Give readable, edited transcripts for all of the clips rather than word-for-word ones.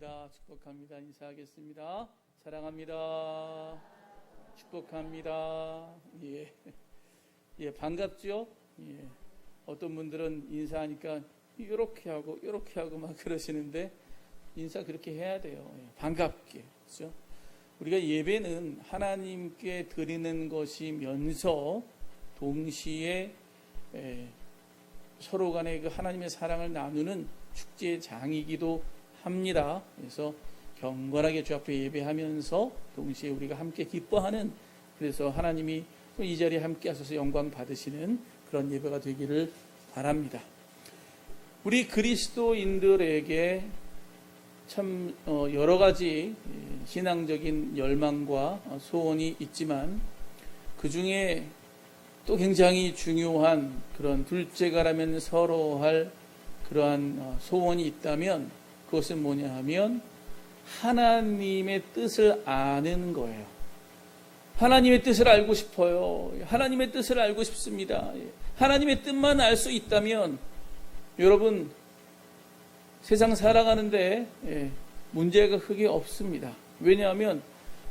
축복합니다. 축복합니다. 인사하겠습니다. 사랑합니다. 축복합니다. 예, 반갑죠? 예. 어떤 분들은 인사하니까 이렇게 하고 막 그러시는데 인사 그렇게 해야 돼요. 예, 반갑게. 그렇죠? 우리가 예배는 하나님께 드리는 것이면서 동시에 서로 간에 그 하나님의 사랑을 나누는 축제의 장이기도 합니다. 그래서 경건하게 주 앞에 예배하면서 동시에 우리가 함께 기뻐하는, 그래서 하나님이 이 자리에 함께 하셔서 영광 받으시는 그런 예배가 되기를 바랍니다. 우리 그리스도인들에게 참 여러 가지 신앙적인 열망과 소원이 있지만 그 중에 또 굉장히 중요한 그런 둘째가라면 서로 할 그러한 소원이 있다면 그것은 뭐냐 하면 하나님의 뜻을 아는 거예요. 하나님의 뜻을 알고 싶어요. 하나님의 뜻을 알고 싶습니다. 하나님의 뜻만 알 수 있다면 여러분 세상 살아가는데 문제가 크게 없습니다. 왜냐하면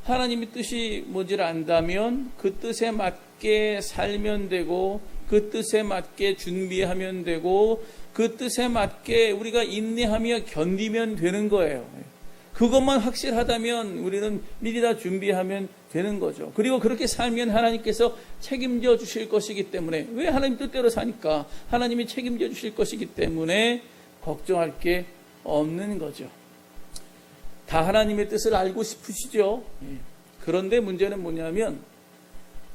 하나님의 뜻이 뭔지를 안다면 그 뜻에 맞게 살면 되고 그 뜻에 맞게 준비하면 되고 그 뜻에 맞게 우리가 인내하며 견디면 되는 거예요. 그것만 확실하다면 우리는 미리 다 준비하면 되는 거죠. 그리고 그렇게 살면 하나님께서 책임져 주실 것이기 때문에, 왜 하나님 뜻대로 사니까 하나님이 책임져 주실 것이기 때문에 걱정할 게 없는 거죠. 다 하나님의 뜻을 알고 싶으시죠. 그런데 문제는 뭐냐면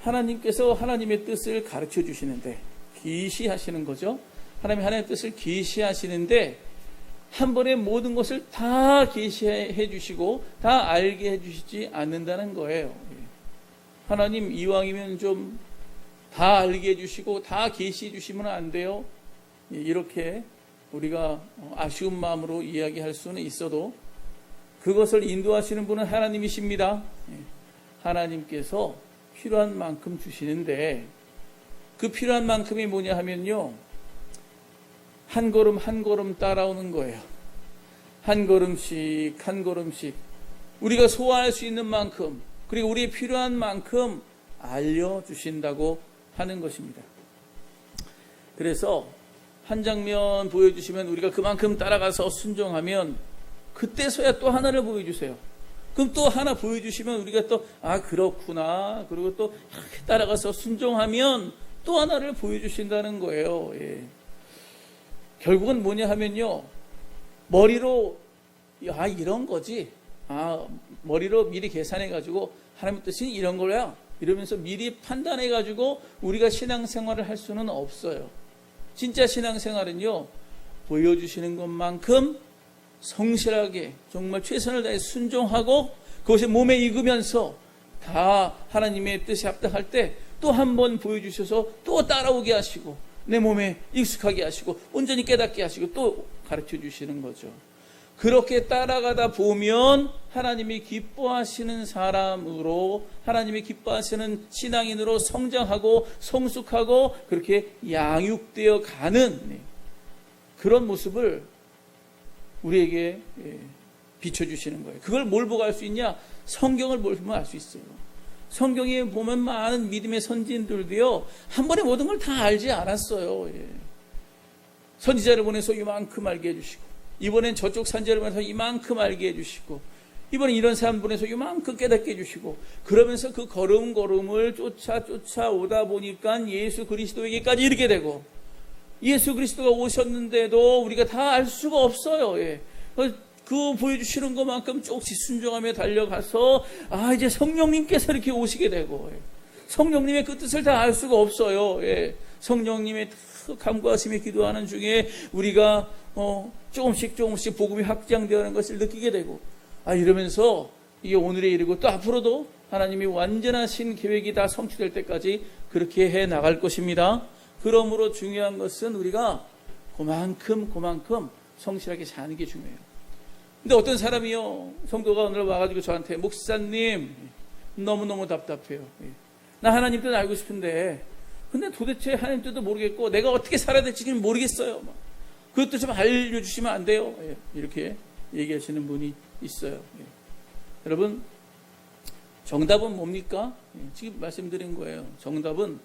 하나님께서 하나님의 뜻을 가르쳐 주시는데, 계시하시는 거죠. 하나님의 뜻을 계시하시는데 한 번에 모든 것을 다 계시해 주시고 다 알게 해 주시지 않는다는 거예요. 하나님 이왕이면 좀 다 알게 해 주시고 다 계시해 주시면 안 돼요? 이렇게 우리가 아쉬운 마음으로 이야기할 수는 있어도 그것을 인도하시는 분은 하나님이십니다. 하나님께서 필요한 만큼 주시는데 그 필요한 만큼이 뭐냐 하면요, 한 걸음 한 걸음 따라오는 거예요. 한 걸음씩 한 걸음씩 우리가 소화할 수 있는 만큼, 그리고 우리의 필요한 만큼 알려주신다고 하는 것입니다. 그래서 한 장면 보여주시면 우리가 그만큼 따라가서 순종하면 그때서야 또 하나를 보여주세요. 그럼 또 하나 보여주시면 우리가 또 그렇구나, 그리고 또 이렇게 따라가서 순종하면 또 하나를 보여주신다는 거예요. 결국은 뭐냐 하면요, 머리로 이런 거지, 머리로 미리 계산해 가지고 하나님 뜻이 이런 거야 이러면서 미리 판단해 가지고 우리가 신앙생활을 할 수는 없어요. 진짜 신앙생활은요, 보여주시는 것만큼 성실하게 정말 최선을 다해 순종하고 그것이 몸에 익으면서 다 하나님의 뜻에 합당할 때 또 한 번 보여주셔서 또 따라오게 하시고 내 몸에 익숙하게 하시고 온전히 깨닫게 하시고 또 가르쳐 주시는 거죠. 그렇게 따라가다 보면 하나님이 기뻐하시는 사람으로, 하나님이 기뻐하시는 신앙인으로 성장하고 성숙하고 그렇게 양육되어 가는 그런 모습을 우리에게 비춰주시는 거예요. 그걸 뭘 보고 알 수 있냐? 성경을 보면 알 수 있어요. 성경에 보면 많은 믿음의 선지인들도요, 한 번에 모든 걸 다 알지 않았어요. 선지자를 보내서 이만큼 알게 해주시고, 이번엔 저쪽 선지자를 보내서 이만큼 알게 해주시고, 이번엔 이런 사람 보내서 이만큼 깨닫게 해주시고, 그러면서 그 걸음걸음을 쫓아오다 보니까 예수 그리스도에게까지 이르게 되고, 예수 그리스도가 오셨는데도 우리가 다 알 수가 없어요. 그 보여주시는 것만큼 조금씩 순종하며 달려가서 이제 성령님께서 이렇게 오시게 되고, 성령님의 그 뜻을 다 알 수가 없어요. 성령님의 감과하심에 기도하는 중에 우리가 조금씩 복음이 확장되어가는 것을 느끼게 되고, 이러면서 이게 오늘에 이르고 또 앞으로도 하나님이 완전하신 계획이 다 성취될 때까지 그렇게 해 나갈 것입니다. 그러므로 중요한 것은 우리가 그만큼 성실하게 사는 게 중요해요. 근데 어떤 사람이요, 성도가 오늘 와가지고 저한테, 목사님 너무너무 답답해요. 나 하나님 뜻 알고 싶은데 근데 도대체 하나님 뜻도 모르겠고 내가 어떻게 살아야 될지는 모르겠어요. 그것도 좀 알려주시면 안 돼요? 이렇게 얘기하시는 분이 있어요. 예. 여러분, 정답은 뭡니까? 예, 지금 말씀드린 거예요. 정답은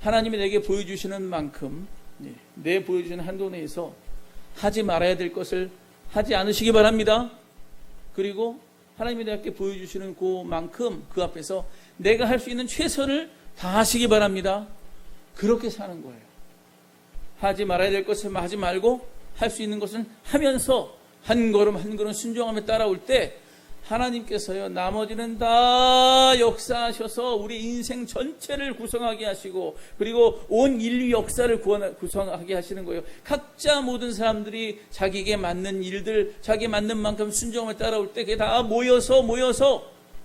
하나님이 내게 보여주시는 만큼, 예, 내 보여주시는 한도 내에서 하지 말아야 될 것을 하지 않으시기 바랍니다. 그리고 하나님이 내게 보여주시는 그만큼 그 앞에서 내가 할 수 있는 최선을 다하시기 바랍니다. 그렇게 사는 거예요. 하지 말아야 될 것을 하지 말고 할 수 있는 것은 하면서 한 걸음 한 걸음 순종하며 따라올 때 하나님께서요, 나머지는 다 역사하셔서 우리 인생 전체를 구성하게 하시고, 그리고 온 인류 역사를 구성하게 하시는 거예요. 각자 모든 사람들이 자기에게 맞는 일들, 자기에 맞는 만큼 순종하며 따라올 때 그게 다 모여서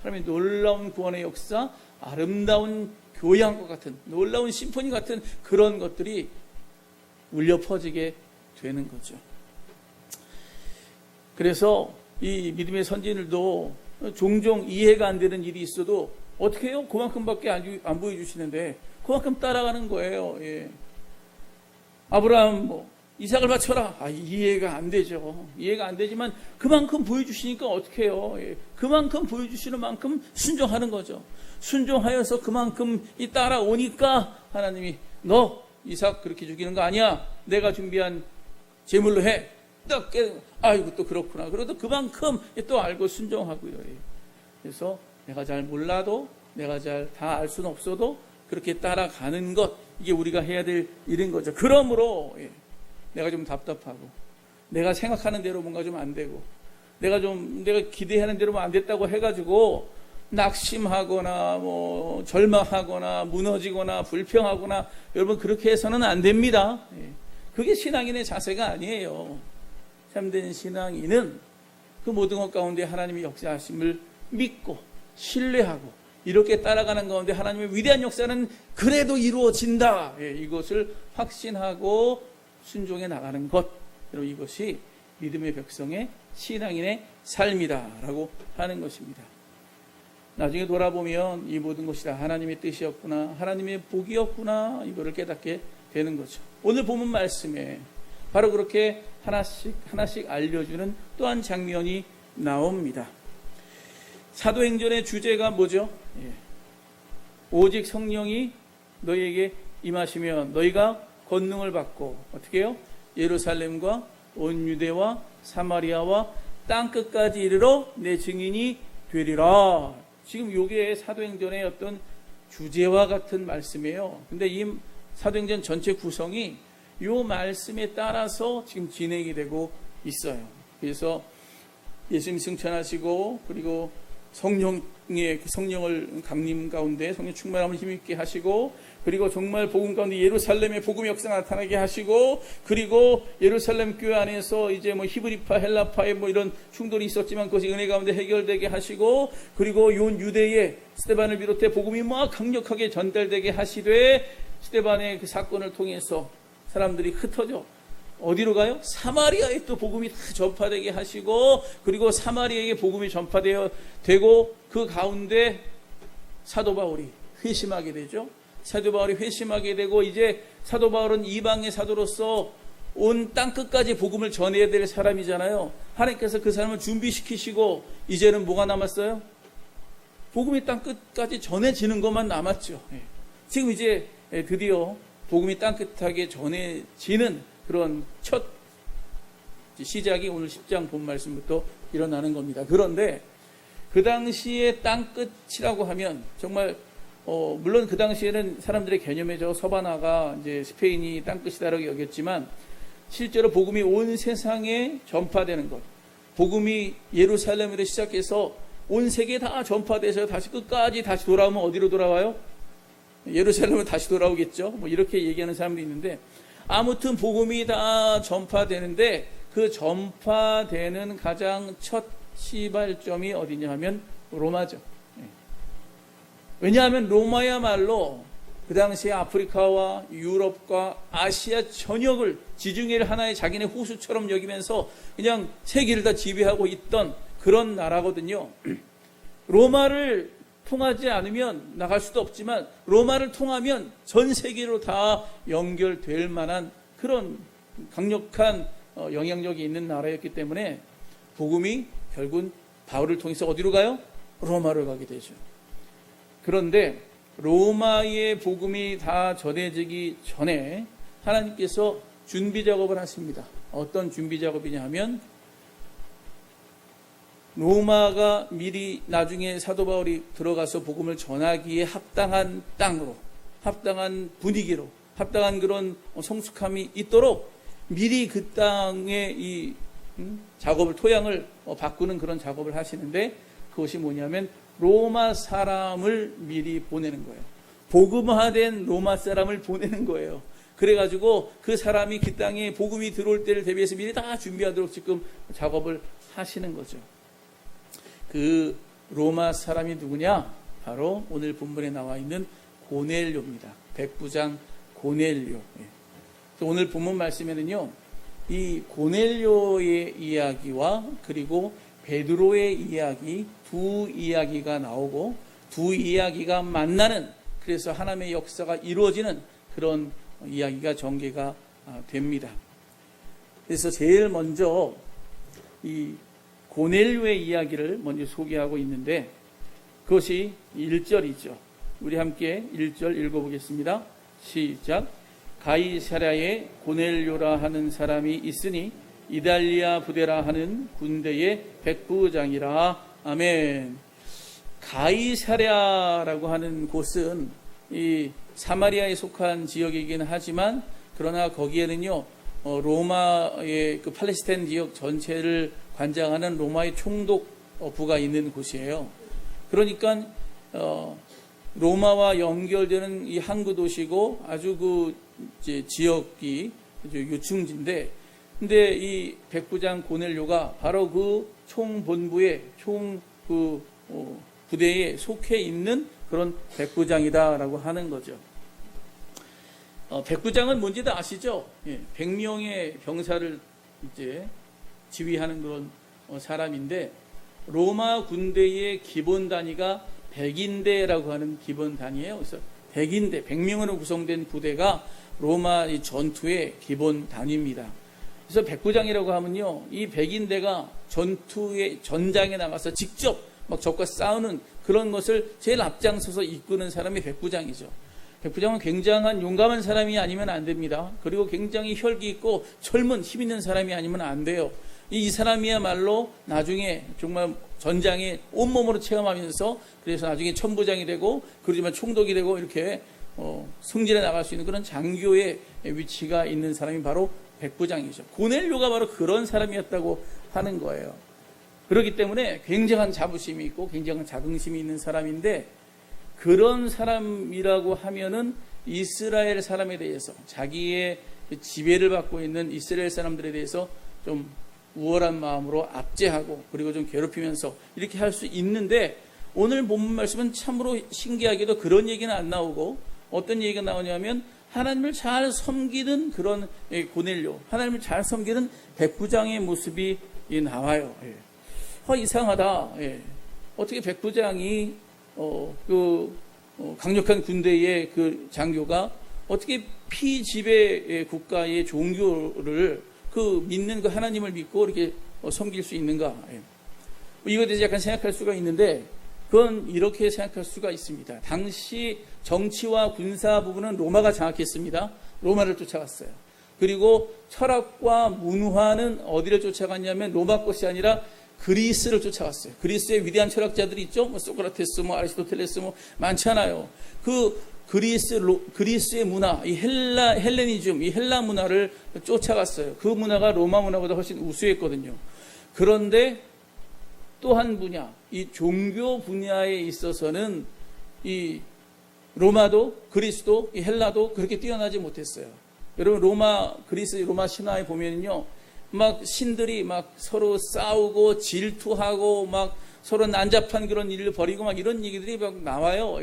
하나님의 놀라운 구원의 역사, 아름다운 교양과 같은, 놀라운 심포니 같은 그런 것들이 울려 퍼지게 되는 거죠. 그래서 이 믿음의 선진들도 종종 이해가 안 되는 일이 있어도 어떻게 해요? 그만큼밖에 안 보여주시는데 그만큼 따라가는 거예요. 예. 아브라함 이삭을 바쳐라. 이해가 안 되죠. 이해가 안 되지만 그만큼 보여주시니까 어떻게 해요? 예. 그만큼 보여주시는 만큼 순종하는 거죠. 순종하여서 그만큼 따라오니까 하나님이 너 이삭 그렇게 죽이는 거 아니야. 내가 준비한 제물로 해. 딱 아이고 또 그렇구나. 그래도 그만큼 또 알고 순종하고요. 그래서 내가 잘 몰라도 내가 잘 다 알 수는 없어도 그렇게 따라가는 것, 이게 우리가 해야 될 일인 거죠. 그러므로 내가 좀 답답하고 내가 생각하는 대로 뭔가 좀 안 되고 내가 기대하는 대로 안 됐다고 해가지고 낙심하거나 절망하거나 무너지거나 불평하거나, 여러분 그렇게 해서는 안 됩니다. 그게 신앙인의 자세가 아니에요. 참된 신앙인은 그 모든 것 가운데 하나님의 역사하심을 믿고 신뢰하고 이렇게 따라가는 가운데 하나님의 위대한 역사는 그래도 이루어진다. 이것을 확신하고 순종해 나가는 것, 이것이 믿음의 백성의 신앙인의 삶이다라고 하는 것입니다. 나중에 돌아보면 이 모든 것이 다 하나님의 뜻이었구나, 하나님의 복이었구나, 이거를 깨닫게 되는 거죠. 오늘 본문 말씀에 바로 그렇게 하나씩 알려주는 또한 장면이 나옵니다. 사도행전의 주제가 뭐죠? 오직 성령이 너희에게 임하시면 너희가 권능을 받고 어떻게 해요? 예루살렘과 온 유대와 사마리아와 땅끝까지 이르러 내 증인이 되리라. 지금 이게 사도행전의 어떤 주제와 같은 말씀이에요. 근데 이 사도행전 전체 구성이 이 말씀에 따라서 지금 진행이 되고 있어요. 그래서 예수님 승천하시고, 그리고 성령을 강림 가운데 성령 충만함을 힘있게 하시고, 그리고 정말 복음 가운데 예루살렘의 복음의 역사 나타나게 하시고, 그리고 예루살렘 교회 안에서 이제 히브리파 헬라파의 이런 충돌이 있었지만 그것이 은혜 가운데 해결되게 하시고, 그리고 온 유대에 스데반을 비롯해 복음이 강력하게 전달되게 하시되, 스데반의 그 사건을 통해서 사람들이 흩어져 어디로 가요? 사마리아에 또 복음이 다 전파되게 하시고, 그리고 사마리아에게 복음이 전파되고 그 가운데 사도 바울이 회심하게 되죠. 사도 바울이 회심하게 되고, 이제 사도 바울은 이방의 사도로서 온 땅끝까지 복음을 전해야 될 사람이잖아요. 하나님께서 그 사람을 준비시키시고 이제는 뭐가 남았어요? 복음이 땅끝까지 전해지는 것만 남았죠. 지금 이제 드디어 복음이 땅끝하게 전해지는 그런 첫 시작이 오늘 10장 본 말씀부터 일어나는 겁니다. 그런데 그 당시에 땅끝이라고 하면 정말 물론 그 당시에는 사람들의 개념에 서바나가 이제 스페인이 땅끝이다라고 여겼지만, 실제로 복음이 온 세상에 전파되는 것, 복음이 예루살렘으로 시작해서 온 세계에 다 전파돼서 다시 끝까지 다시 돌아오면 어디로 돌아와요? 예루살렘으로 다시 돌아오겠죠. 이렇게 얘기하는 사람도 있는데, 아무튼 복음이 다 전파되는데 그 전파되는 가장 첫 시발점이 어디냐 하면 로마죠. 왜냐하면 로마야말로 그 당시에 아프리카와 유럽과 아시아 전역을 지중해를 하나의 자기네 호수처럼 여기면서 그냥 세계를 다 지배하고 있던 그런 나라거든요. 로마를 통하지 않으면 나갈 수도 없지만 로마를 통하면 전 세계로 다 연결될 만한 그런 강력한 영향력이 있는 나라였기 때문에 복음이 결국은 바울을 통해서 어디로 가요? 로마로 가게 되죠. 그런데 로마의 복음이 다 전해지기 전에 하나님께서 준비 작업을 하십니다. 어떤 준비 작업이냐 하면 로마가 미리 나중에 사도 바울이 들어가서 복음을 전하기에 합당한 땅으로, 합당한 분위기로, 합당한 그런 성숙함이 있도록 미리 그 땅의 이 작업을, 토양을 바꾸는 그런 작업을 하시는데, 그것이 뭐냐면 로마 사람을 미리 보내는 거예요. 복음화된 로마 사람을 보내는 거예요. 그래가지고 그 사람이 그 땅에 복음이 들어올 때를 대비해서 미리 다 준비하도록 지금 작업을 하시는 거죠. 그 로마 사람이 누구냐? 바로 오늘 본문에 나와 있는 고넬료입니다. 백부장 고넬료. 오늘 본문 말씀에는요, 이 고넬료의 이야기와 그리고 베드로의 이야기, 두 이야기가 나오고 두 이야기가 만나는, 그래서 하나님의 역사가 이루어지는 그런 이야기가 전개가 됩니다. 그래서 제일 먼저 이 고넬료의 이야기를 먼저 소개하고 있는데, 그것이 1절이죠. 우리 함께 1절 읽어보겠습니다. 시작. 가이사랴에 고넬료라 하는 사람이 있으니 이달리아 부대라 하는 군대의 백부장이라. 아멘. 가이사랴라고 하는 곳은 이 사마리아에 속한 지역이긴 하지만, 그러나 거기에는요 로마의 그 팔레스타인 지역 전체를 관장하는 로마의 총독부가 있는 곳이에요. 그러니까 로마와 연결되는 이 항구 도시고 아주 그 이제 지역이 요충지인데, 근데 이 백부장 고넬료가 바로 그 총본부의 부대에 속해 있는 그런 백부장이다라고 하는 거죠. 백부장은 뭔지도 아시죠? 100명의 병사를 이제 지휘하는 그런 사람인데, 로마 군대의 기본 단위가 100인대라고 하는 기본 단위예요. 그래서 100인대, 100명으로 구성된 부대가 로마 이 전투의 기본 단위입니다. 그래서 백부장이라고 하면요, 이 100인대가 전장에 나가서 직접 막 적과 싸우는 그런 것을 제일 앞장서서 이끄는 사람이 백부장이죠. 백부장은 굉장한 용감한 사람이 아니면 안 됩니다. 그리고 굉장히 혈기 있고 젊은 힘 있는 사람이 아니면 안 돼요. 이 사람이야말로 나중에 정말 전장에 온몸으로 체험하면서, 그래서 나중에 천부장이 되고, 그러지만 총독이 되고, 이렇게 승진해 나갈 수 있는 그런 장교의 위치가 있는 사람이 바로 백부장이죠. 고넬료가 바로 그런 사람이었다고 하는 거예요. 그렇기 때문에 굉장한 자부심이 있고 굉장한 자긍심이 있는 사람인데, 그런 사람이라고 하면은 이스라엘 사람에 대해서, 자기의 지배를 받고 있는 이스라엘 사람들에 대해서 좀 우월한 마음으로 압제하고 그리고 좀 괴롭히면서 이렇게 할 수 있는데, 오늘 본문 말씀은 참으로 신기하게도 그런 얘기는 안 나오고, 어떤 얘기가 나오냐면 하나님을 잘 섬기는 그런 고넬료, 하나님을 잘 섬기는 백부장의 모습이 나와요. 이상하다. 어떻게 백부장이 강력한 군대의 그 장교가 어떻게 피지배 국가의 종교를 믿는 그 하나님을 믿고 이렇게 섬길 수 있는가? 이거에 대해서 약간 생각할 수가 있는데, 그건 이렇게 생각할 수가 있습니다. 당시 정치와 군사 부분은 로마가 장악했습니다. 로마를 쫓아갔어요. 그리고 철학과 문화는 어디를 쫓아갔냐면 로마 것이 아니라 그리스를 쫓아갔어요. 그리스의 위대한 철학자들이 있죠. 소크라테스, 아리스토텔레스 많잖아요. 그 그리스의 문화, 이 헬레니즘, 이 헬라 문화를 쫓아갔어요. 그 문화가 로마 문화보다 훨씬 우수했거든요. 그런데 또 한 분야, 이 종교 분야에 있어서는 이 로마도 그리스도, 이 헬라도 그렇게 뛰어나지 못했어요. 여러분 그리스 로마 신화에 보면요, 막 신들이 막 서로 싸우고 질투하고 막 서로 난잡한 그런 일을 벌이고 막 이런 얘기들이 막 나와요.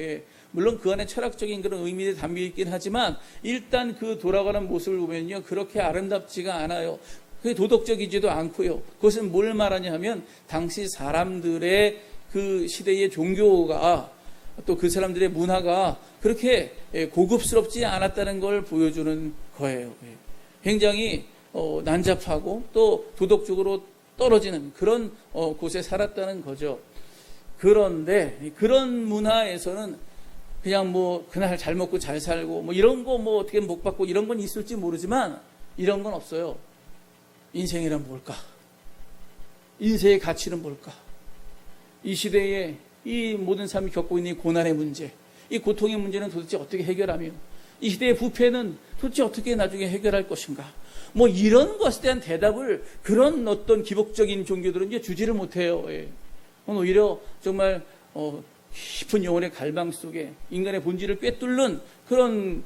물론 그 안에 철학적인 그런 의미들이 담겨 있긴 하지만, 일단 그 돌아가는 모습을 보면요, 그렇게 아름답지가 않아요. 그게 도덕적이지도 않고요. 그것은 뭘 말하냐 하면, 당시 사람들의 그 시대의 종교가, 또 그 사람들의 문화가 그렇게 고급스럽지 않았다는 걸 보여주는 거예요. 굉장히 난잡하고 또 도덕적으로 떨어지는 그런 곳에 살았다는 거죠. 그런데 그런 문화에서는 그냥 뭐 그날 잘 먹고 잘 살고 뭐 이런 거 뭐 어떻게 복 받고 이런 건 있을지 모르지만 이런 건 없어요. 인생이란 뭘까? 인생의 가치는 뭘까? 이 시대에 이 모든 사람이 겪고 있는 이 고난의 문제, 이 고통의 문제는 도대체 어떻게 해결하며 이 시대의 부패는 도대체 어떻게 나중에 해결할 것인가? 뭐 이런 것에 대한 대답을 그런 어떤 기복적인 종교들은 이제 주지를 못해요. 예. 오히려 정말 깊은 영혼의 갈망 속에 인간의 본질을 꿰뚫는 그런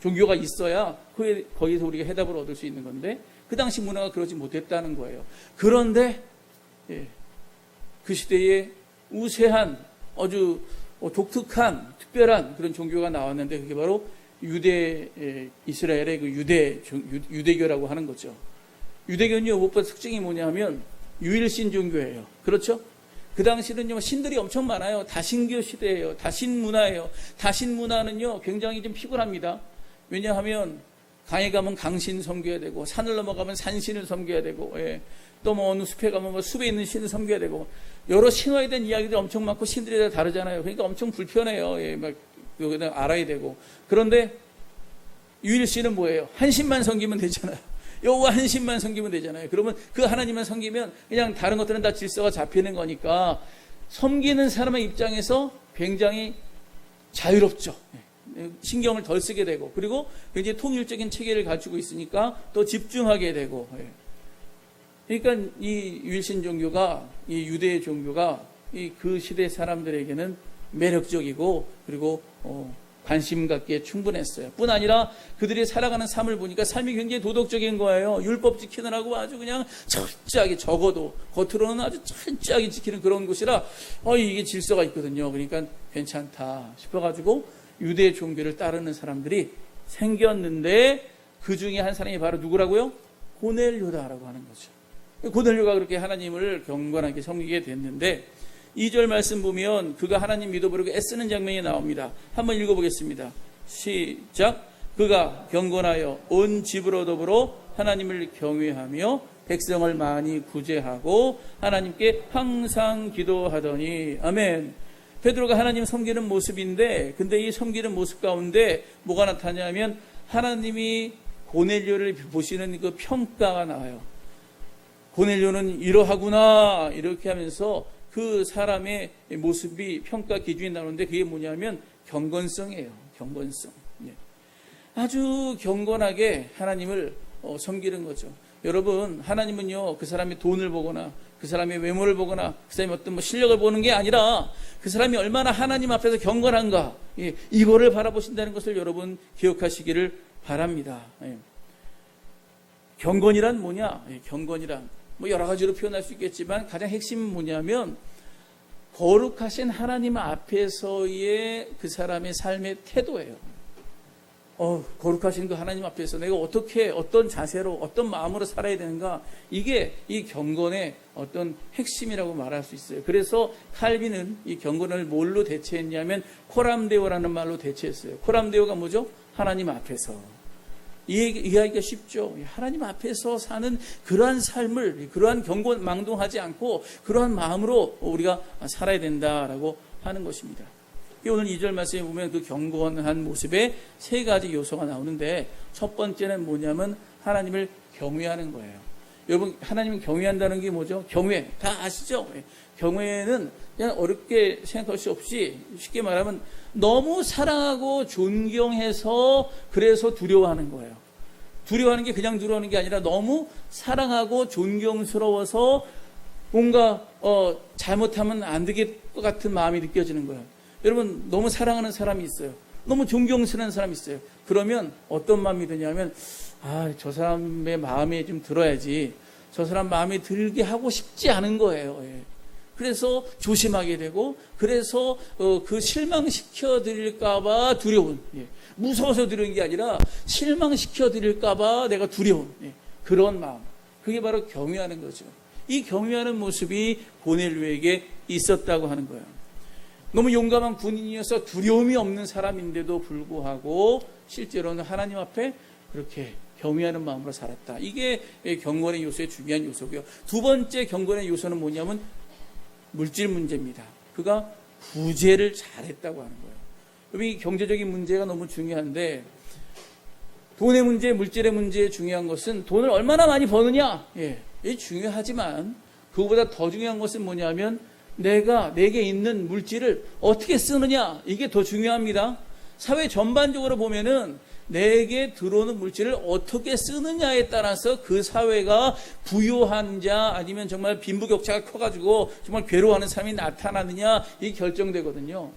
종교가 있어야 거기서 우리가 해답을 얻을 수 있는 건데 그 당시 문화가 그러지 못했다는 거예요. 그런데 그 시대에 우세한 아주 독특한 특별한 그런 종교가 나왔는데 그게 바로 이스라엘의 그 유대교라고 하는 거죠. 유대교는요, 무엇보다 특징이 뭐냐면 유일신 종교예요. 그렇죠? 그 당시는요, 신들이 엄청 많아요. 다신교 시대예요. 다신 문화예요. 다신 문화는요, 굉장히 좀 피곤합니다. 왜냐하면 강에 가면 강신 섬겨야 되고, 산을 넘어가면 산신을 섬겨야 되고, 또 뭐 어느 숲에 가면 뭐 숲에 있는 신을 섬겨야 되고, 여러 신화에 대한 이야기들이 엄청 많고 신들이 다 다르잖아요. 그러니까 엄청 불편해요. 막 그냥 알아야 되고. 그런데 유일신은 뭐예요? 한 신만 섬기면 되잖아요. 여호와 한 신만 섬기면 되잖아요. 그러면 그 하나님만 섬기면 그냥 다른 것들은 다 질서가 잡히는 거니까 섬기는 사람의 입장에서 굉장히 자유롭죠. 신경을 덜 쓰게 되고 그리고 굉장히 통일적인 체계를 가지고 있으니까 더 집중하게 되고. 그러니까 이 유일신 종교가 이 유대 종교가 그 시대 사람들에게는 매력적이고 그리고 관심 갖기에 충분했어요. 뿐 아니라 그들이 살아가는 삶을 보니까 삶이 굉장히 도덕적인 거예요. 율법 지키느라고 아주 그냥 철저하게 적어도 겉으로는 아주 철저하게 지키는 그런 곳이라 이게 질서가 있거든요. 그러니까 괜찮다 싶어가지고 유대 종교를 따르는 사람들이 생겼는데 그 중에 한 사람이 바로 누구라고요? 고넬료다라고 하는 거죠. 고넬료가 그렇게 하나님을 경건하게 섬기게 됐는데 2절 말씀 보면 그가 하나님 믿어보려고 애쓰는 장면이 나옵니다. 한번 읽어보겠습니다. 시작. 그가 경건하여 온 집으로 더불어 하나님을 경외하며 백성을 많이 구제하고 하나님께 항상 기도하더니 아멘. 베드로가 하나님 섬기는 모습인데 근데 이 섬기는 모습 가운데 뭐가 나타나냐면 하나님이 고넬료를 보시는 그 평가가 나와요. 고넬료는 이러하구나 이렇게 하면서 그 사람의 모습이 평가 기준이 나오는데 그게 뭐냐면 경건성이에요. 경건성. 아주 경건하게 하나님을 섬기는 거죠. 여러분 하나님은요 그 사람의 돈을 보거나 그 사람의 외모를 보거나 그 사람의 어떤 실력을 보는 게 아니라 그 사람이 얼마나 하나님 앞에서 경건한가 이거를 바라보신다는 것을 여러분 기억하시기를 바랍니다. 경건이란 뭐냐? 경건이란 뭐 여러 가지로 표현할 수 있겠지만 가장 핵심은 뭐냐면 거룩하신 하나님 앞에서의 그 사람의 삶의 태도예요. 거룩하신 그 하나님 앞에서 내가 어떻게 어떤 자세로 어떤 마음으로 살아야 되는가 이게 이 경건의 어떤 핵심이라고 말할 수 있어요. 그래서 칼빈은 이 경건을 뭘로 대체했냐면 코람데오라는 말로 대체했어요. 코람데오가 뭐죠? 하나님 앞에서. 이해하기가 쉽죠. 하나님 앞에서 사는 그러한 삶을 그러한 경건망동하지 않고 그러한 마음으로 우리가 살아야 된다라고 하는 것입니다. 오늘 2절 말씀에 보면 그 경건한 모습에 세 가지 요소가 나오는데 첫 번째는 뭐냐면 하나님을 경외하는 거예요. 여러분 하나님을 경외한다는 게 뭐죠? 경외 다 아시죠? 경외는 그냥 어렵게 생각할 수 없이 쉽게 말하면 너무 사랑하고 존경해서 그래서 두려워하는 거예요. 두려워하는 게 그냥 두려워하는 게 아니라 너무 사랑하고 존경스러워서 뭔가 잘못하면 안 될 것 같은 마음이 느껴지는 거예요. 여러분 너무 사랑하는 사람이 있어요. 너무 존경스러운 사람이 있어요. 그러면 어떤 마음이 드냐면 저 사람의 마음에 좀 들어야지. 저 사람 마음에 들게 하고 싶지 않은 거예요. 그래서 조심하게 되고 그래서 그 실망시켜 드릴까 봐 두려운 무서워서 두려운 게 아니라 실망시켜 드릴까 봐 내가 두려운 그런 마음. 그게 바로 경외하는 거죠. 이 경외하는 모습이 고넬료에게 있었다고 하는 거예요. 너무 용감한 군인이어서 두려움이 없는 사람인데도 불구하고 실제로는 하나님 앞에 그렇게 경외하는 마음으로 살았다. 이게 경건의 요소의 중요한 요소고요. 두 번째 경건의 요소는 뭐냐면 물질 문제입니다. 그가 구제를 잘했다고 하는 거예요. 여러분, 이 경제적인 문제가 너무 중요한데, 돈의 문제, 물질의 문제에 중요한 것은 돈을 얼마나 많이 버느냐, 이게 중요하지만 그거보다 더 중요한 것은 뭐냐면 내게 있는 물질을 어떻게 쓰느냐, 이게 더 중요합니다. 사회 전반적으로 보면은 내게 들어오는 물질을 어떻게 쓰느냐에 따라서 그 사회가 부유한 자 아니면 정말 빈부격차가 커가지고 정말 괴로워하는 사람이 나타나느냐, 이게 결정되거든요.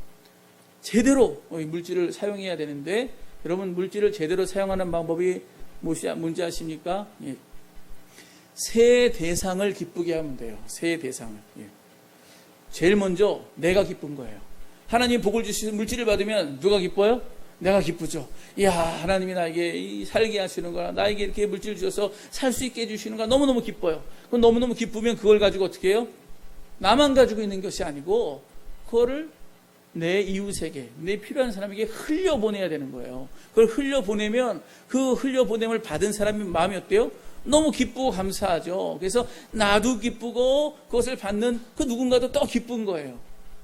제대로 물질을 사용해야 되는데, 여러분, 물질을 제대로 사용하는 방법이 뭔지 아십니까? 세 대상을 기쁘게 하면 돼요. 세 대상을. 제일 먼저 내가 기쁜 거예요. 하나님 복을 주시는 물질을 받으면 누가 기뻐요? 내가 기쁘죠. 이야, 하나님이 나에게 살게 하시는 거라, 나에게 이렇게 물질을 주셔서 살 수 있게 해주시는 거라 너무너무 기뻐요. 그럼 너무너무 기쁘면 그걸 가지고 어떻게 해요? 나만 가지고 있는 것이 아니고 그거를 내 이웃에게, 내 필요한 사람에게 흘려보내야 되는 거예요. 그걸 흘려보내면 그 흘려보냄을 받은 사람의 마음이 어때요? 너무 기쁘고 감사하죠. 그래서 나도 기쁘고 그것을 받는 그 누군가도 또 기쁜 거예요.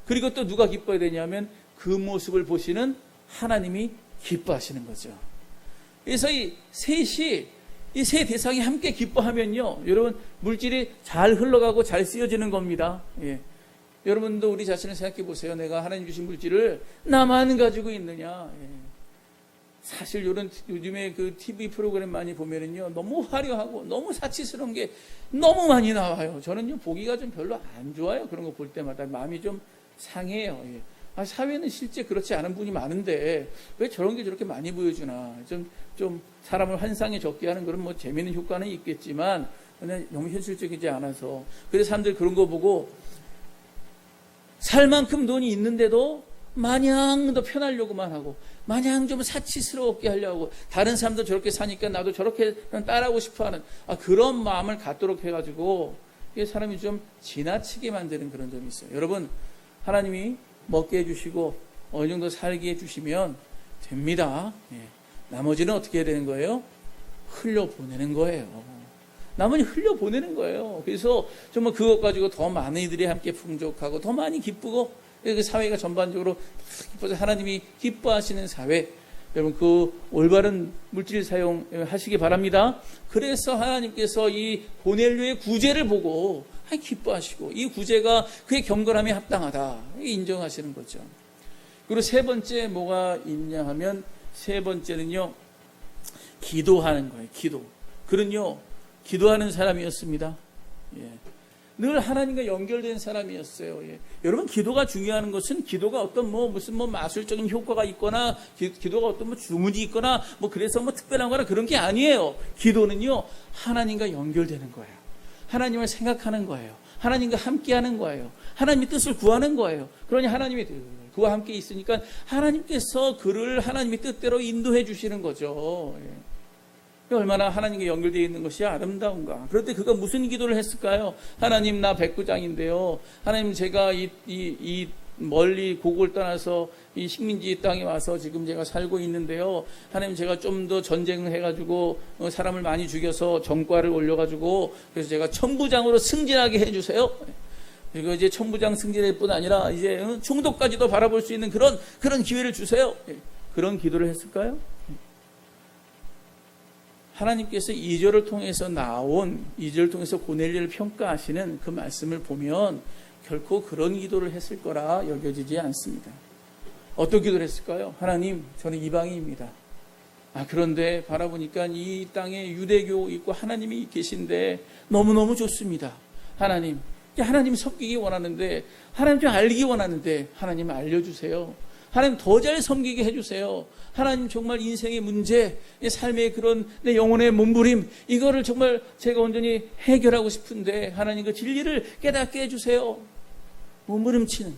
그리고 또 누가 기뻐야 되냐면 그 모습을 보시는 하나님이 기뻐하시는 거죠. 그래서 이 세 대상이 함께 기뻐하면요, 여러분, 물질이 잘 흘러가고 잘 쓰여지는 겁니다. 여러분도 우리 자신을 생각해 보세요. 내가 하나님 주신 물질을 나만 가지고 있느냐. 사실 요즘에 그 TV 프로그램 많이 보면은요, 너무 화려하고 너무 사치스러운 게 너무 많이 나와요. 저는요, 보기가 좀 별로 안 좋아요. 그런 거 볼 때마다 마음이 좀 상해요. 사회는 실제 그렇지 않은 분이 많은데 왜 저런 게 저렇게 많이 보여주나. 좀 사람을 환상에 적게 하는 그런 뭐 재미있는 효과는 있겠지만 그냥 너무 현실적이지 않아서. 그래서 사람들이 그런 거 보고 살 만큼 돈이 있는데도 마냥 더 편하려고만 하고, 마냥 좀 사치스럽게 하려고, 다른 사람도 저렇게 사니까 나도 저렇게 따라하고 싶어하는 그런 마음을 갖도록 해가지고 사람이 좀 지나치게 만드는 그런 점이 있어요. 여러분, 하나님이 먹게 해주시고 어느 정도 살게 해주시면 됩니다. 나머지는 어떻게 해야 되는 거예요? 흘려보내는 거예요. 나머지 흘려보내는 거예요. 그래서 정말 그것 가지고 더 많은 이들이 함께 풍족하고 더 많이 기쁘고, 그 사회가 전반적으로 기뻐서 하나님이 기뻐하시는 사회, 여러분, 그 올바른 물질 사용하시기 바랍니다. 그래서 하나님께서 이 고넬료의 구제를 보고 기뻐하시고, 이 구제가 그의 경건함에 합당하다 인정하시는 거죠. 그리고 세 번째 뭐가 있냐 하면, 세 번째는요, 기도하는 거예요. 그는요, 기도하는 사람이었습니다. 늘 하나님과 연결된 사람이었어요. 여러분, 기도가 중요한 것은 기도가 어떤 무슨 마술적인 효과가 있거나 기도가 어떤 주문이 있거나 그래서 특별한 거나 그런 게 아니에요. 기도는요, 하나님과 연결되는 거예요. 하나님을 생각하는 거예요. 하나님과 함께하는 거예요. 하나님의 뜻을 구하는 거예요. 그러니 하나님이 그와 함께 있으니까 하나님께서 그를 하나님의 뜻대로 인도해 주시는 거죠. 얼마나 하나님께 연결되어 있는 것이 아름다운가. 그런데 그가 무슨 기도를 했을까요? 하나님, 나 백부장인데요. 하나님, 제가 이 멀리 고국을 떠나서 이 식민지 땅에 와서 지금 제가 살고 있는데요. 하나님, 제가 좀 더 전쟁을 해가지고 사람을 많이 죽여서 정과를 올려가지고 그래서 제가 천부장으로 승진하게 해주세요. 그리고 이제 천부장 승진일 뿐 아니라 이제 총독까지도 바라볼 수 있는 그런 기회를 주세요. 그런 기도를 했을까요? 하나님께서 2절을 통해서 나온 2절을 통해서 고넬료를 평가하시는 그 말씀을 보면 결코 그런 기도를 했을 거라 여겨지지 않습니다. 어떤 기도를 했을까요? 하나님, 저는 이방인입니다. 그런데 바라보니까 이 땅에 유대교 있고 하나님이 계신데 너무너무 좋습니다. 하나님 섬기기 원하는데, 하나님 좀 알기 원하는데 하나님 알려주세요. 하나님 더 잘 섬기게 해주세요. 하나님, 정말 인생의 문제, 삶의 그런 내 영혼의 몸부림, 이거를 정말 제가 온전히 해결하고 싶은데 하나님 그 진리를 깨닫게 해주세요. 몸부림치는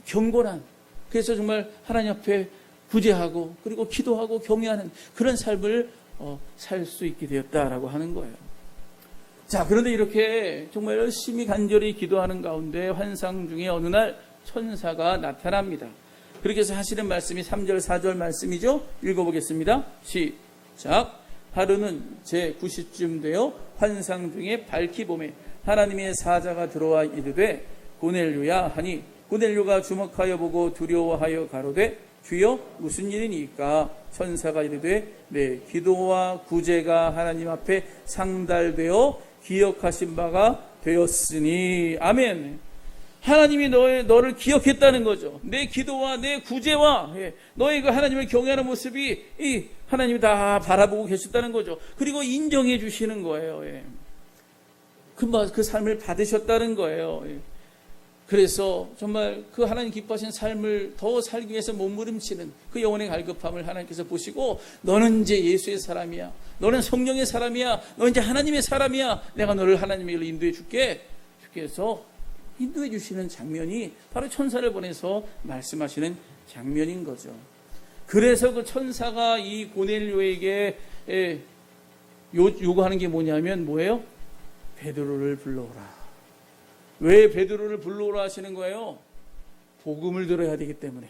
경건한, 그래서 정말 하나님 앞에 구제하고 그리고 기도하고 경외하는 그런 삶을 살 수 있게 되었다라고 하는 거예요. 자, 그런데 이렇게 정말 열심히 간절히 기도하는 가운데 환상 중에 어느 날 천사가 나타납니다. 그렇게 해서 하시는 말씀이 3절 4절 말씀이죠. 읽어보겠습니다. 시작. 하루는 제9시쯤 되어 환상 중에 밝히 보매 하나님의 사자가 들어와 이르되 고넬료야 하니 고넬료가 주목하여 보고 두려워하여 가로되 주여 무슨 일이니까? 천사가 이르되 내 기도와 구제가 하나님 앞에 상달되어 기억하신 바가 되었으니. 아멘. 하나님이 너를 기억했다는 거죠. 내 기도와 내 구제와 너의 그 하나님을 경외하는 모습이 하나님이 다 바라보고 계셨다는 거죠. 그리고 인정해 주시는 거예요. 그 삶을 받으셨다는 거예요. 그래서 정말 그 하나님 기뻐하신 삶을 더 살기 위해서 몸부림치는 그 영혼의 갈급함을 하나님께서 보시고 너는 이제 예수의 사람이야. 너는 성령의 사람이야. 너는 이제 하나님의 사람이야. 내가 너를 하나님의 길로 인도해 줄게. 주께서 인도해 주시는 장면이 바로 천사를 보내서 말씀하시는 장면인 거죠. 그래서 그 천사가 이 고넬료에게 요구하는 게 뭐냐면 뭐예요? 베드로를 불러오라. 왜 베드로를 불러오라 하시는 거예요? 복음을 들어야 되기 때문에.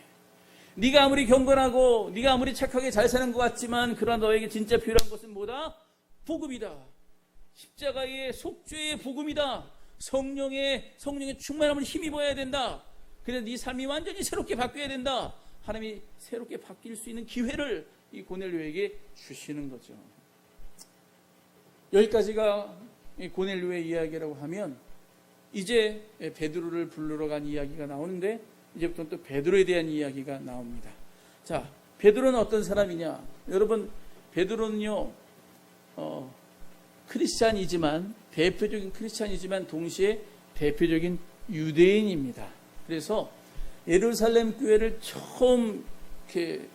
네가 아무리 경건하고 네가 아무리 착하게 잘 사는 것 같지만 그러나 너에게 진짜 필요한 것은 뭐다? 복음이다. 십자가의 속죄의 복음이다. 성령의 충만함을 힘입어야 된다. 그래서 네 삶이 완전히 새롭게 바뀌어야 된다. 하나님이 새롭게 바뀔 수 있는 기회를 이 고넬료에게 주시는 거죠. 여기까지가 이 고넬료의 이야기라고 하면 이제 베드로를 부르러 간 이야기가 나오는데 이제부터는 또 베드로에 대한 이야기가 나옵니다. 자, 베드로는 어떤 사람이냐? 여러분, 베드로는요 크리스찬이지만 대표적인 크리스찬이지만 동시에 대표적인 유대인입니다. 그래서 예루살렘 교회를 처음 이렇게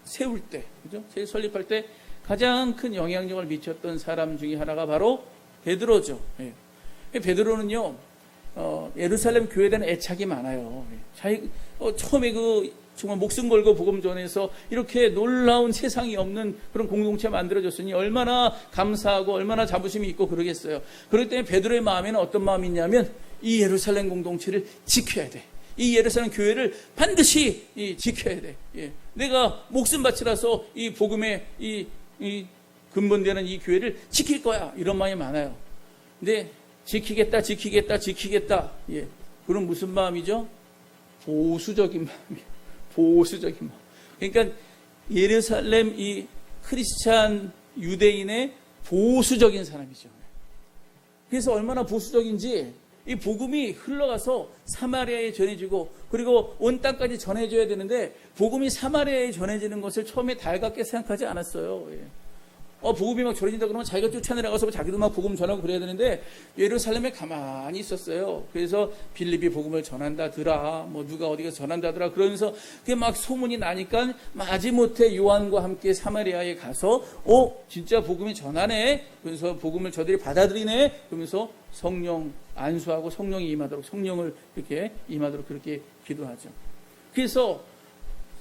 세울 때, 그죠? 제일 설립할 때 가장 큰 영향력을 미쳤던 사람 중에 하나가 바로 베드로죠. 베드로는요 예루살렘 교회에 대한 애착이 많아요. 처음에 정말 목숨 걸고 복음 전해서 이렇게 놀라운 세상이 없는 그런 공동체가 만들어졌으니 얼마나 감사하고 얼마나 자부심이 있고 그러겠어요. 그렇기 때문에 베드로의 마음에는 어떤 마음이 있냐면 이 예루살렘 공동체를 지켜야 돼. 이 예루살렘 교회를 반드시 지켜야 돼. 내가 목숨 바치라서 이 복음의 이 근본되는 이 교회를 지킬 거야. 이런 마음이 많아요. 근데 지키겠다. 그럼 무슨 마음이죠? 보수적인 마음이에요. 보수적인 마음. 그러니까 예루살렘 이 크리스찬 유대인의 보수적인 사람이죠. 그래서 얼마나 보수적인지 이 복음이 흘러가서 사마리아에 전해지고 그리고 온 땅까지 전해져야 되는데 복음이 사마리아에 전해지는 것을 처음에 달갑게 생각하지 않았어요. 복음이 막 전해진다 그러면 자기가 쫓아내려가서 자기도 막 복음 전하고 그래야 되는데 예루살렘에 가만히 있었어요. 그래서 빌립이 복음을 전한다더라, 뭐 누가 어디가 전한다더라 그러면서 그게 막 소문이 나니까 마지못해 요한과 함께 사마리아에 가서 진짜 복음이 전하네. 그래서 복음을 저들이 받아들이네. 그러면서 성령 안수하고 성령이 임하도록 성령을 이렇게 임하도록 그렇게 기도하죠. 그래서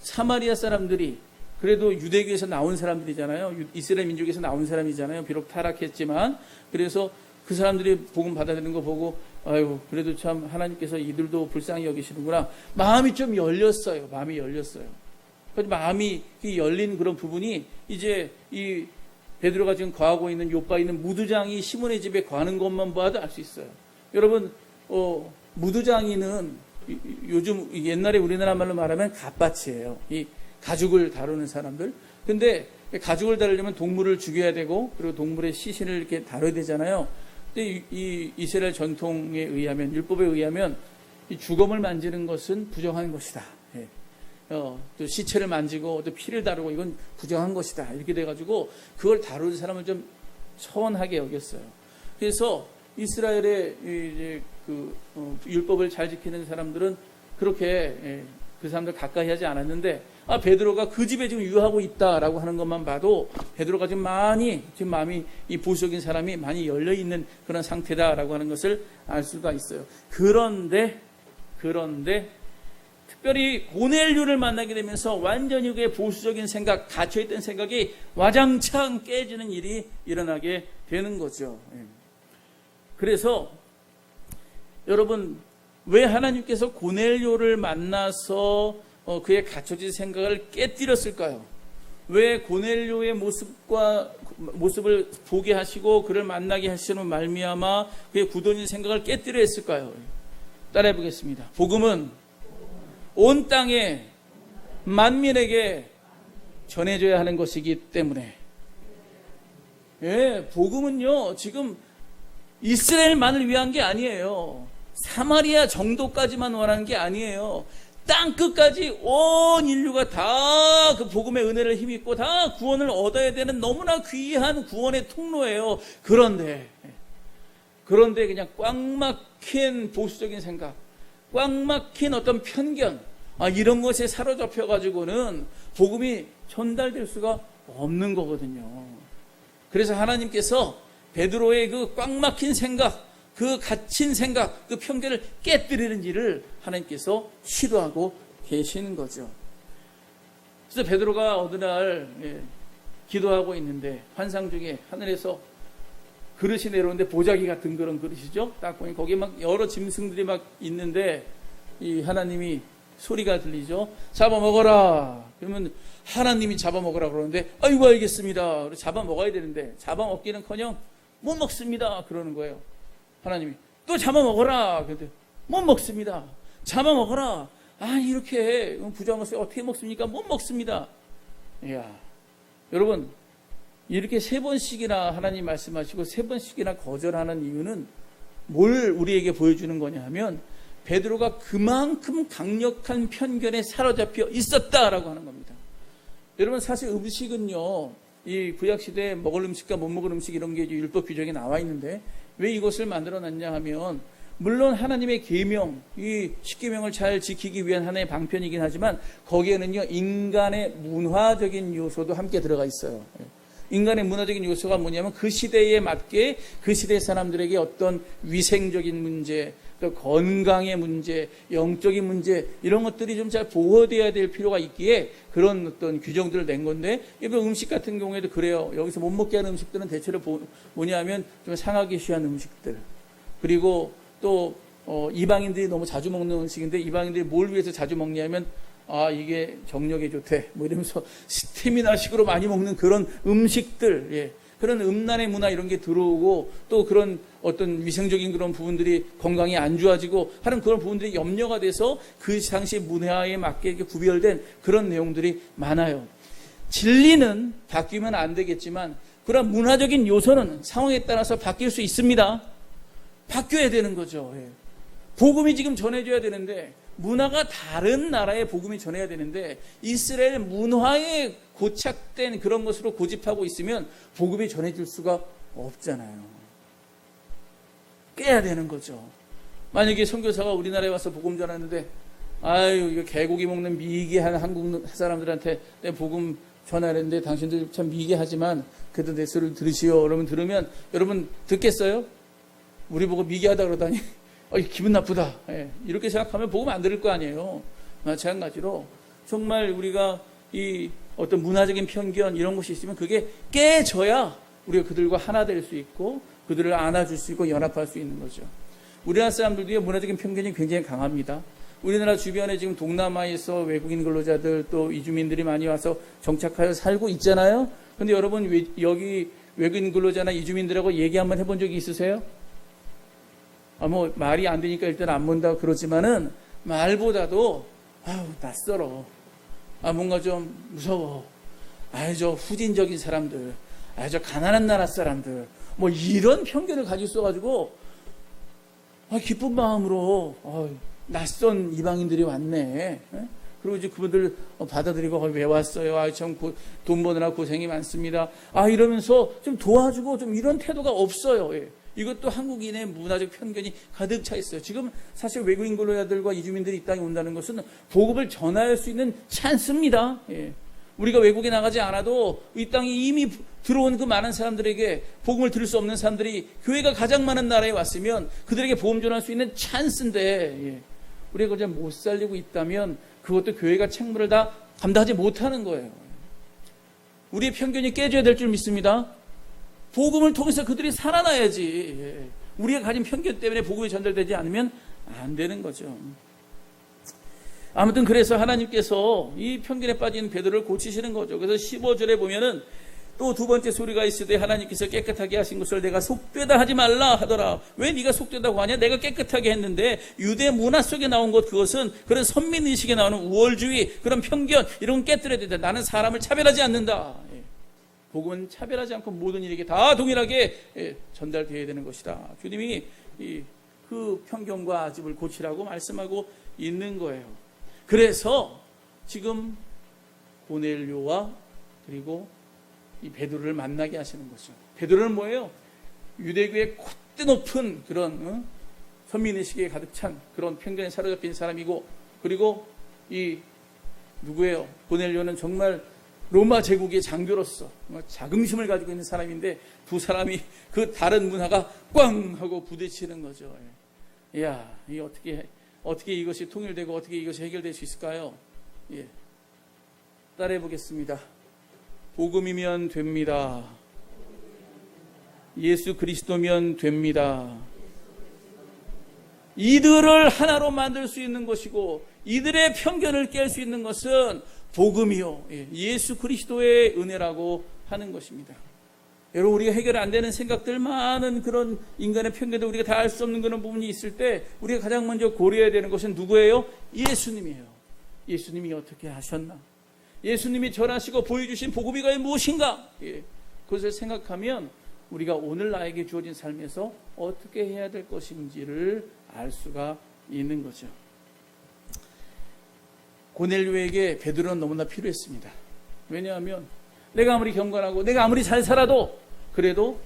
사마리아 사람들이 그래도 유대교에서 나온 사람들이잖아요. 이스라엘 민족에서 나온 사람이잖아요. 비록 타락했지만. 그래서 그 사람들이 복음 받아들이는 거 보고 아유 그래도 참 하나님께서 이들도 불쌍히 여기시는구나. 마음이 좀 열렸어요. 마음이 열렸어요. 마음이 열린 그런 부분이 이제 이 베드로가 지금 거하고 있는 요바에 있는 무두장이 시몬의 집에 거하는 것만 봐도 알 수 있어요. 여러분 무두장이는 요즘 옛날에 우리나라 말로 말하면 갓바치예요. 이 가죽을 다루는 사람들. 근데 가죽을 다루려면 동물을 죽여야 되고 그리고 동물의 시신을 이렇게 다뤄야 되잖아요. 근데 이 이스라엘 전통에 의하면 율법에 의하면 이 주검을 만지는 것은 부정한 것이다. 또 시체를 만지고 또 피를 다루고 이건 부정한 것이다. 이렇게 돼가지고 그걸 다루는 사람을 좀 서운하게 여겼어요. 그래서 이스라엘의 이제 율법을 잘 지키는 사람들은 그렇게 그 사람들 가까이 하지 않았는데 베드로가 그 집에 지금 유하고 있다라고 하는 것만 봐도 베드로가 지금 마음이 이 보수적인 사람이 많이 열려 있는 그런 상태다라고 하는 것을 알 수가 있어요. 그런데 특별히 고넬료를 만나게 되면서 완전히 그의 보수적인 생각, 갇혀있던 생각이 와장창 깨지는 일이 일어나게 되는 거죠. 그래서 여러분 왜 하나님께서 고넬료를 만나서 그의 갇혀진 생각을 깨뜨렸을까요? 왜 고넬료의 모습을 보게 하시고 그를 만나게 하시는 말미암아 그의 굳어진 생각을 깨뜨려 했을까요? 따라해 보겠습니다. 복음은 온 땅에 만민에게 전해져야 하는 것이기 때문에, 복음은요 지금 이스라엘만을 위한 게 아니에요. 사마리아 정도까지만 원하는 게 아니에요. 땅 끝까지 온 인류가 다 그 복음의 은혜를 힘입고 다 구원을 얻어야 되는 너무나 귀한 구원의 통로예요. 그런데 그냥 꽉 막힌 보수적인 생각, 꽉 막힌 어떤 편견, 이런 것에 사로잡혀 가지고는 복음이 전달될 수가 없는 거거든요. 그래서 하나님께서 베드로의 그 꽉 막힌 생각, 그 갇힌 생각, 그 편견을 깨뜨리는 일을 하나님께서 시도하고 계시는 거죠. 그래서 베드로가 어느 날 기도하고 있는데 환상 중에 하늘에서 그릇이 내려오는데 보자기 같은 그런 그릇이죠. 딱 보니 거기에 막 여러 짐승들이 막 있는데 이 하나님이 소리가 들리죠. 잡아먹어라. 그러면 하나님이 잡아먹으라 그러는데 아이고 알겠습니다. 잡아먹어야 되는데 잡아먹기는커녕 못 먹습니다. 그러는 거예요. 하나님이 또 잡아먹어라. 그런데 못 먹습니다. 잡아먹어라. 이렇게 부정하면서 어떻게 먹습니까? 못 먹습니다. 이야, 여러분 이렇게 3번씩이나 하나님 말씀하시고 3번씩이나 거절하는 이유는 뭘 우리에게 보여주는 거냐 하면 베드로가 그만큼 강력한 편견에 사로잡혀 있었다라고 하는 겁니다. 여러분 사실 음식은요, 이 구약시대에 먹을 음식과 못 먹을 음식 이런 게 율법 규정에 나와 있는데 왜 이것을 만들어놨냐 하면 물론 하나님의 계명, 이 십계명을 잘 지키기 위한 하나의 방편이긴 하지만 거기에는요 인간의 문화적인 요소도 함께 들어가 있어요. 인간의 문화적인 요소가 뭐냐면 그 시대에 맞게 그 시대 사람들에게 어떤 위생적인 문제, 또 건강의 문제, 영적인 문제 이런 것들이 좀 잘 보호되어야 될 필요가 있기에 그런 어떤 규정들을 낸 건데, 이번 음식 같은 경우에도 그래요. 여기서 못 먹게 하는 음식들은 대체로 뭐냐 하면 좀 상하기 쉬운 음식들, 그리고 또 이방인들이 너무 자주 먹는 음식인데 이방인들이 뭘 위해서 자주 먹냐면 이게 정력에 좋대 뭐 이러면서 스테미나식으로 많이 먹는 그런 음식들, 그런 음란의 문화 이런 게 들어오고 또 그런 어떤 위생적인 그런 부분들이 건강이 안 좋아지고 하는 그런 부분들이 염려가 돼서 그 당시 문화에 맞게 이렇게 구별된 그런 내용들이 많아요. 진리는 바뀌면 안 되겠지만 그런 문화적인 요소는 상황에 따라서 바뀔 수 있습니다. 바뀌어야 되는 거죠. 복음이 지금 전해져야 되는데 문화가 다른 나라의 복음이 전해야 되는데 이스라엘 문화에 고착된 그런 것으로 고집하고 있으면 복음이 전해질 수가 없잖아요. 깨야 되는 거죠. 만약에 선교사가 우리나라에 와서 복음 전하는데 이거 개고기 먹는 미개한 한국 사람들한테 내 복음 전하는데 당신들 참 미개하지만 그래도 내 소리를 들으시오. 여러분 들으면 여러분 듣겠어요? 우리 보고 미개하다 그러다니 기분 나쁘다. 이렇게 생각하면 복음 안 들을 거 아니에요. 마찬가지로 정말 우리가 이 어떤 문화적인 편견 이런 것이 있으면 그게 깨져야 우리가 그들과 하나 될 수 있고 그들을 안아줄 수 있고 연합할 수 있는 거죠. 우리나라 사람들도 문화적인 편견이 굉장히 강합니다. 우리나라 주변에 지금 동남아에서 외국인 근로자들 또 이주민들이 많이 와서 정착하여 살고 있잖아요. 근데 여러분 여기 외국인 근로자나 이주민들하고 얘기 한번 해본 적이 있으세요? 뭐 말이 안 되니까 일단 안 본다 그러지만은 말보다도 낯설어. 뭔가 좀 무서워. 저 후진적인 사람들, 저 가난한 나라 사람들, 뭐 이런 편견을 가지고 있어가지고 기쁜 마음으로 낯선 이방인들이 왔네. 그리고 이제 그분들 받아들이고 왜 왔어요? 참 돈 버느라 고생이 많습니다. 이러면서 좀 도와주고 좀 이런 태도가 없어요. 이것도 한국인의 문화적 편견이 가득 차 있어요. 지금 사실 외국인 근로자들과 이주민들이 이 땅에 온다는 것은 복음을 전할 수 있는 찬스입니다. 우리가 외국에 나가지 않아도 이 땅에 이미 들어온 그 많은 사람들에게 복음을 들을 수 없는 사람들이 교회가 가장 많은 나라에 왔으면 그들에게 복음 전할 수 있는 찬스인데 우리가 그냥 못 살리고 있다면 그것도 교회가 책무를 다 감당하지 못하는 거예요. 우리의 편견이 깨져야 될 줄 믿습니다. 복음을 통해서 그들이 살아나야지. 우리가 가진 편견 때문에 복음이 전달되지 않으면 안 되는 거죠. 아무튼 그래서 하나님께서 이 편견에 빠진 베드로를 고치시는 거죠. 그래서 15절에 보면은 또 두 번째 소리가 있으되 하나님께서 깨끗하게 하신 것을 내가 속되다 하지 말라 하더라. 왜 네가 속되다고 하냐? 내가 깨끗하게 했는데 유대 문화 속에 나온 것, 그것은 그런 선민의식에 나오는 우월주의, 그런 편견, 이런 건 깨뜨려야 된다. 나는 사람을 차별하지 않는다. 복음은 차별하지 않고 모든 이에게 다 동일하게 전달되어야 되는 것이다. 주님이 그 편견과 아집을 고치라고 말씀하고 있는 거예요. 그래서 지금 고넬료와 그리고 이 베드로를 만나게 하시는 거죠. 베드로는 뭐예요? 유대교의 콧대 높은 그런 선민의식에 가득 찬 그런 편견에 사로잡힌 사람이고, 그리고 이 누구예요? 고넬료는 정말 로마 제국의 장교로서 자긍심을 가지고 있는 사람인데, 두 사람이 그 다른 문화가 꽝 하고 부딪히는 거죠. 이야, 이 어떻게 이것이 통일되고 어떻게 이것이 해결될 수 있을까요? 따라해 보겠습니다. 복음이면 됩니다. 예수 그리스도면 됩니다. 이들을 하나로 만들 수 있는 것이고, 이들의 편견을 깰 수 있는 것은 복음이요, 예수 그리스도의 은혜라고 하는 것입니다. 여러분, 우리가 해결 안 되는 생각들, 많은 그런 인간의 편견들, 우리가 다 알 수 없는 그런 부분이 있을 때 우리가 가장 먼저 고려해야 되는 것은 누구예요? 예수님이에요. 예수님이 어떻게 하셨나? 예수님이 전하시고 보여주신 복음이 과연 무엇인가? 그것을 생각하면 우리가 오늘 나에게 주어진 삶에서 어떻게 해야 될 것인지를 알 수가 있는 거죠. 고넬료에게 베드로는 너무나 필요했습니다. 왜냐하면 내가 아무리 경건하고 내가 아무리 잘 살아도 그래도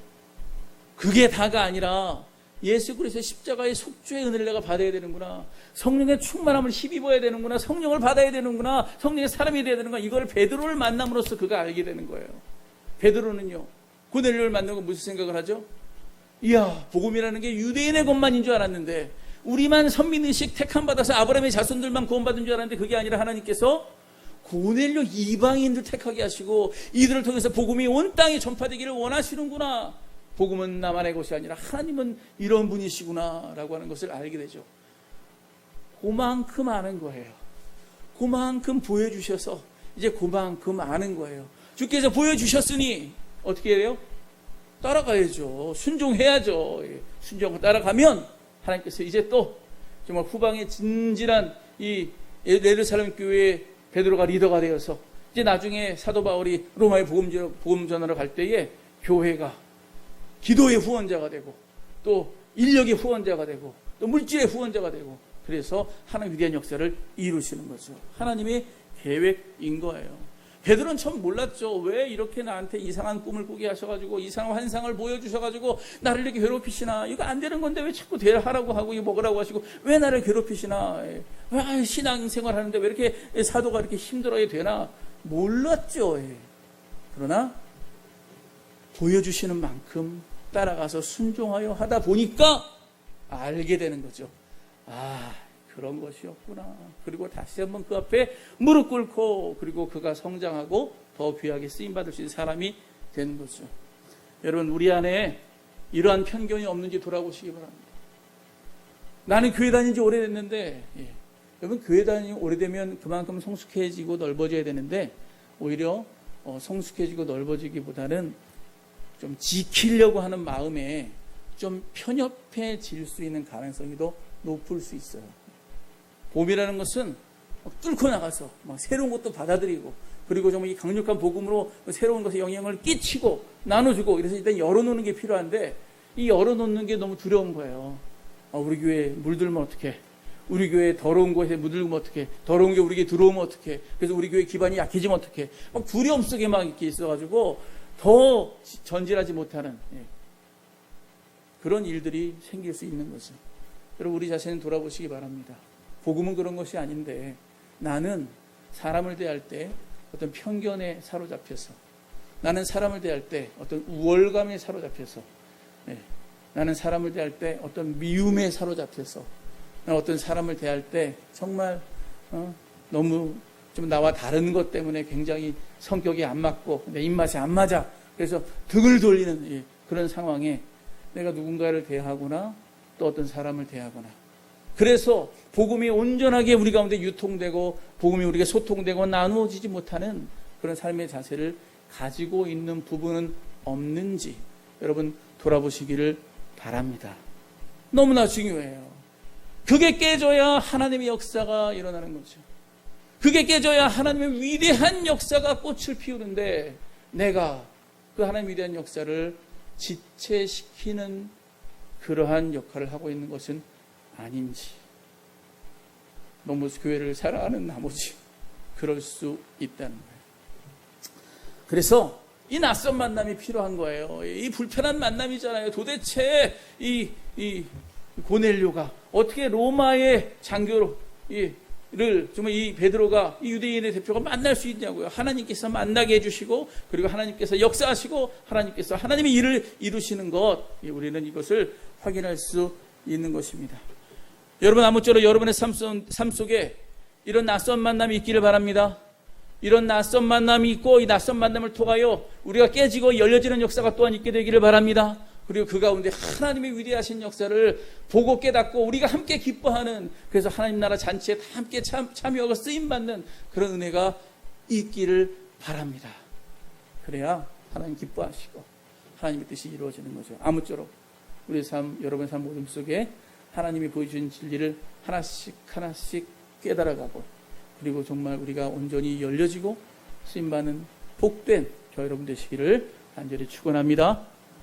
그게 다가 아니라 예수 그리스도의 십자가의 속죄의 은혜를 내가 받아야 되는구나, 성령의 충만함을 힘입어야 되는구나, 성령을 받아야 되는구나, 성령의 사람이 되어야 되는구나, 이걸 베드로를 만남으로써 그가 알게 되는 거예요. 베드로는요, 고넬료를 만나고 무슨 생각을 하죠? 이야, 복음이라는 게 유대인의 것만인 줄 알았는데, 우리만 선민의식 택함 받아서 아브라함의 자손들만 구원받은 줄 알았는데, 그게 아니라 하나님께서 고넬료 이방인들 택하게 하시고 이들을 통해서 복음이 온 땅에 전파되기를 원하시는구나, 복음은 나만의 것이 아니라 하나님은 이런 분이시구나 라고 하는 것을 알게 되죠. 그만큼 아는 거예요. 그만큼 보여주셔서 이제 그만큼 아는 거예요. 주께서 보여주셨으니 어떻게 해요? 따라가야죠. 순종해야죠. 순종하고 따라가면 하나님께서 이제 또 정말 후방에 진실한 이 예루살렘 교회의 베드로가 리더가 되어서 이제 나중에 사도 바울이 로마의 복음 전하러 갈 때에 교회가 기도의 후원자가 되고 또 인력의 후원자가 되고 또 물질의 후원자가 되고, 그래서 하나님 위대한 역사를 이루시는 거죠. 하나님의 계획인 거예요. 베드로는 처음 몰랐죠. 왜 이렇게 나한테 이상한 꿈을 꾸게 하셔가지고 이상한 환상을 보여주셔가지고 나를 이렇게 괴롭히시나, 이거 안 되는 건데 왜 자꾸 하라고 하고 이거 먹으라고 하시고 왜 나를 괴롭히시나, 왜 신앙생활 하는데 왜 이렇게 사도가 이렇게 힘들어야 되나, 몰랐죠. 그러나 보여주시는 만큼 따라가서 순종하여 하다 보니까 알게 되는 거죠. 아, 그런 것이었구나. 그리고 다시 한번 그 앞에 무릎 꿇고, 그리고 그가 성장하고 더 귀하게 쓰임받을 수 있는 사람이 되는 거죠. 여러분, 우리 안에 이러한 편견이 없는지 돌아보시기 바랍니다. 나는 교회 다닌 지 오래됐는데, 여러분, 교회 다니기 오래되면 그만큼 성숙해지고 넓어져야 되는데, 오히려 성숙해지고 넓어지기보다는 좀 지키려고 하는 마음에 좀 편협해질 수 있는 가능성이 더 높을 수 있어요. 복음이라는 것은 막 뚫고 나가서 막 새로운 것도 받아들이고, 그리고 정말 이 강력한 복음으로 새로운 것에 영향을 끼치고 나눠주고, 이래서 일단 열어놓는 게 필요한데, 이 열어놓는 게 너무 두려운 거예요. 우리 교회에 물들면 어떡해, 우리 교회에 더러운 곳에 물들면 어떡해, 더러운 게 우리 교회에 들어오면 어떡해, 그래서 우리 교회 기반이 약해지면 어떡해, 막 두려움 속에 막 이렇게 있어가지고 더 전진하지 못하는 그런 일들이 생길 수 있는 거죠. 여러분, 우리 자신을 돌아보시기 바랍니다. 복음은 그런 것이 아닌데, 나는 사람을 대할 때 어떤 편견에 사로잡혀서, 나는 사람을 대할 때 어떤 우월감에 사로잡혀서, 나는 사람을 대할 때 어떤 미움에 사로잡혀서, 나는 어떤 사람을 대할 때 정말 너무 좀 나와 다른 것 때문에 굉장히 성격이 안 맞고 내 입맛에 안 맞아, 그래서 등을 돌리는 그런 상황에 내가 누군가를 대하거나 또 어떤 사람을 대하거나 그래서 복음이 온전하게 우리 가운데 유통되고 복음이 우리가 소통되고 나누어지지 못하는 그런 삶의 자세를 가지고 있는 부분은 없는지 여러분 돌아보시기를 바랍니다. 너무나 중요해요. 그게 깨져야 하나님의 역사가 일어나는 거죠. 그게 깨져야 하나님의 위대한 역사가 꽃을 피우는데 내가 그 하나님의 위대한 역사를 지체시키는 그러한 역할을 하고 있는 것은 아닌지, 너무 교회를 사랑하는 나머지 그럴 수 있다는 거예요. 그래서 이 낯선 만남이 필요한 거예요. 이 불편한 만남이잖아요. 도대체 이 고넬료가 어떻게 로마의 장교를 정말 이 베드로가 이 유대인의 대표가 만날 수 있냐고요. 하나님께서 만나게 해주시고 그리고 하나님께서 역사하시고 하나님께서 하나님의 일을 이루시는 것, 우리는 이것을 확인할 수 있는 것입니다. 여러분, 아무쪼록 여러분의 삶 속에 이런 낯선 만남이 있기를 바랍니다. 이런 낯선 만남이 있고 이 낯선 만남을 통하여 우리가 깨지고 열려지는 역사가 또한 있게 되기를 바랍니다. 그리고 그 가운데 하나님의 위대하신 역사를 보고 깨닫고 우리가 함께 기뻐하는, 그래서 하나님 나라 잔치에 다 함께 참여하고 쓰임받는 그런 은혜가 있기를 바랍니다. 그래야 하나님 기뻐하시고 하나님의 뜻이 이루어지는 거죠. 아무쪼록 우리 삶, 여러분의 삶 모든 속에 하나님이 보여주신 진리를 하나씩 하나씩 깨달아가고 그리고 정말 우리가 온전히 열려지고 쓰임받는 복된 저 여러분 되시기를 간절히 축원합니다.